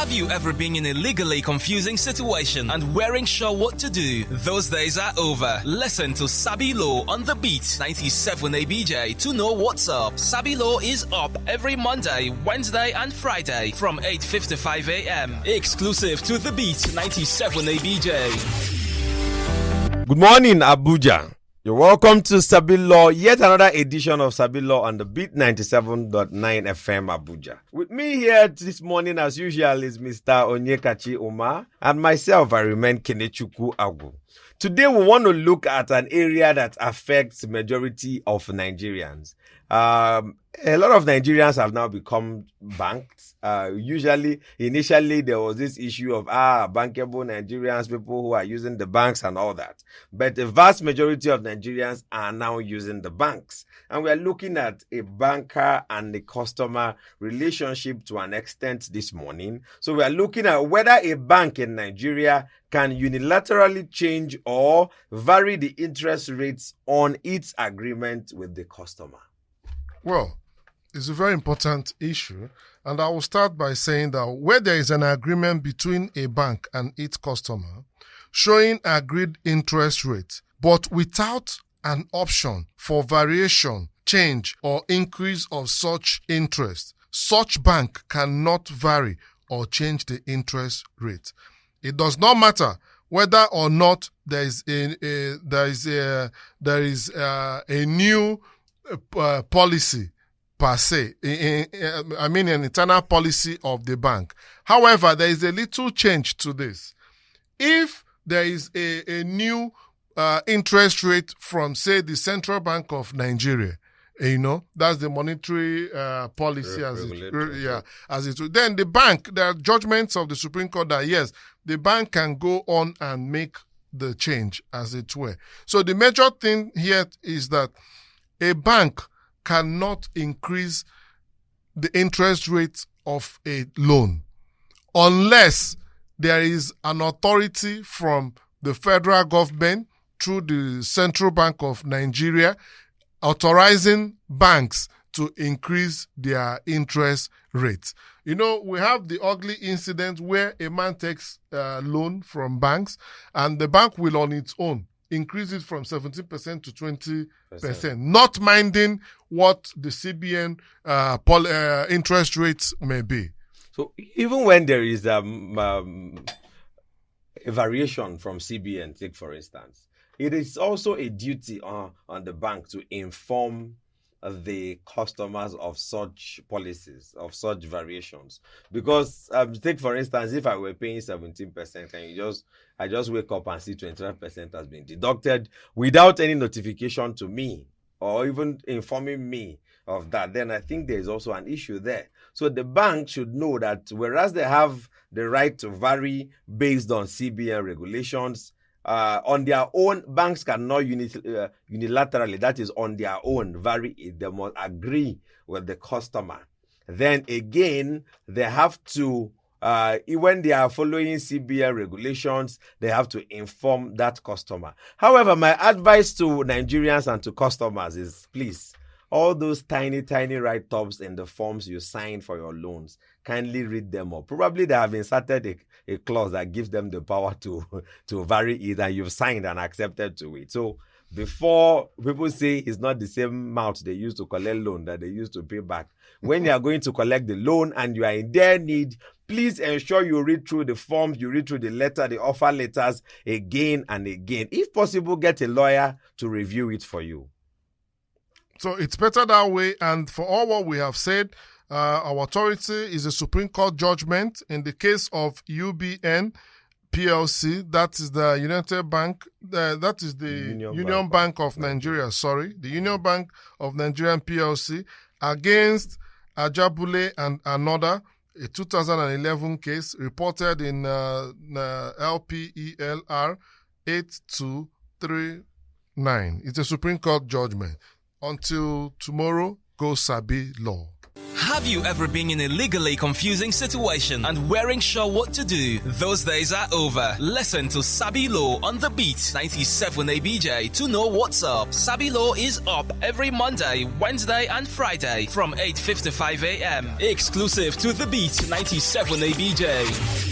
Have you ever been in a legally confusing situation and weren't sure what to do? Those days are over. Listen to SabiLaw on the Beat 97 ABJ to know what's up. SabiLaw is up every Monday, Wednesday and Friday from 8:55 a.m. Exclusive to the Beat 97 ABJ. Good morning, Abuja. You're welcome to SabiLaw, yet another edition of SabiLaw on the Beat 97.9 FM Abuja. With me here this morning, as usual, is Mr. Onyekachi Omar, and myself, I remain Kenechukwu Agu. Today, we want to look at an area that affects the majority of Nigerians. A lot of Nigerians have now become banked. Initially, there was this issue of bankable Nigerians, people who are using the banks and all that. But the vast majority of Nigerians are now using the banks. And we are looking at a banker and the customer relationship to an extent this morning. So we are looking at whether a bank in Nigeria can unilaterally change or vary the interest rates on its agreement with the customer. Well, it's a very important issue, and I will start by saying that where there is an agreement between a bank and its customer showing agreed interest rate, but without an option for variation, change, or increase of such interest, such bank cannot vary or change the interest rate. It does not matter whether or not there is a new policy per se, an internal policy of the bank. However, there is a little change to this. If there is a new interest rate from, say, the Central Bank of Nigeria, that's the monetary policy as it. Then the bank, there are judgments of the Supreme Court that yes, the bank can go on and make the change as it were. So the major thing here is that a bank cannot increase the interest rate of a loan unless there is an authority from the federal government through the Central Bank of Nigeria authorizing banks to increase their interest rates. We have the ugly incident where a man takes a loan from banks and the bank will on its own increase it from 17% to 20%, not minding what the CBN interest rates may be. So even when there is a variation from CBN, take for instance, it is also a duty on the bank to inform the customers of such policies, of such variations. Because take for instance, if I were paying 17% and I just wake up and see 25% has been deducted without any notification to me or even informing me of that, then I think there is also an issue there. So the bank should know that whereas they have the right to vary based on CBN regulations, on their own, banks cannot unilaterally, that is on their own, vary it. They must agree with the customer. Then again, they have to, when they are following CBN regulations, they have to inform that customer. However, my advice to Nigerians and to customers is, please, all those tiny write-ups in the forms you sign for your loans, kindly read them up. Probably they have inserted a clause that gives them the power to vary it, and you've signed and accepted to it. So before people say it's not the same amount they used to collect loan that they used to pay back, when you are going to collect the loan and you are in their need, please ensure you read through the forms, you read through the letter, the offer letters again and again. If possible, get a lawyer to review it for you. So it's better that way. And for all what we have said, our authority is a Supreme Court judgment in the case of UBN PLC. That is the United Bank. That is the Union Bank of Nigeria. Sorry, the Union Bank of Nigeria PLC against Ajabule and another. A 2011 case reported in LPELR 8239. It's a Supreme Court judgment. Until tomorrow, go SabiLaw. Have you ever been in a legally confusing situation and weren't sure what to do? Those days are over. Listen to SabiLaw on the Beat 97 ABJ to know what's up. SabiLaw is up every Monday, Wednesday and Friday from 8:55 a.m. Exclusive to the Beat 97 ABJ.